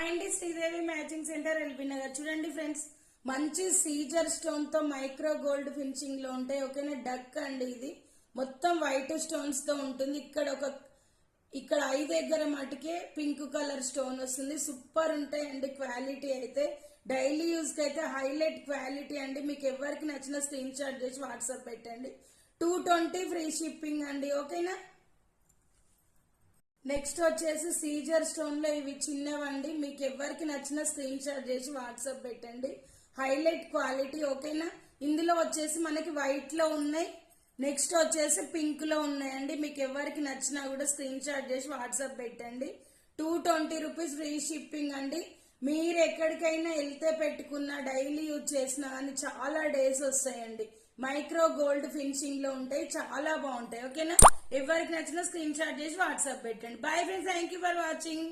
అండి Sridevi matching centre LB Nagar. చూడండి friends, మంచి సీజర్ స్టోన్ తో మైక్రో గోల్డ్ ఫినిషింగ్ లో ఉంటాయి. ఓకేనా, డక్ అండి. ఇది మొత్తం వైట్ స్టోన్స్ తో ఉంటుంది. ఇక్కడ ఐ దగ్గర మటుకే పింక్ కలర్ స్టోన్ వస్తుంది. సూపర్ ఉంటాయండి. క్వాలిటీ అయితే డైలీ యూజ్ కి అయితే హైలైట్ క్వాలిటీ అండి. మీకు ఎవరికి నచ్చిన స్క్రీన్ షాట్ చేసి వాట్సాప్ పెట్టండి. 220 ఫ్రీ షిప్పింగ్ అండి. ఓకేనా. నెక్స్ట్ వచ్చేసి సీజర్ స్టోన్ లో ఇవి చిన్నవండి. మీకు ఎవరికి నచ్చిన స్క్రీన్ షాట్ చేసి వాట్సాప్ పెట్టండి. Highlight quality. ఓకేనా. ఇందులో వచ్చేసి మనకి వైట్ లో ఉన్నాయి, నెక్స్ట్ వచ్చేసి పింక్ లో ఉన్నాయండి. మీకు ఎవరికి నచ్చినా కూడా స్క్రీన్ షాట్ చేసి వాట్సాప్ పెట్టండి. 220 రూపీస్ ఫ్రీ షిప్పింగ్ అండి. మీరు ఎక్కడికైనా వెళ్తే పెట్టుకున్న డైలీ యూజ్ చేసినా కానీ చాలా డేస్ వస్తాయండి. మైక్రో గోల్డ్ ఫినిషింగ్ లో ఉంటాయి, చాలా బాగుంటాయి. ఓకేనా. ఎవరికి నచ్చిన స్క్రీన్ షాట్ చేసి వాట్సాప్ పెట్టండి. Bye friends, thank you for watching.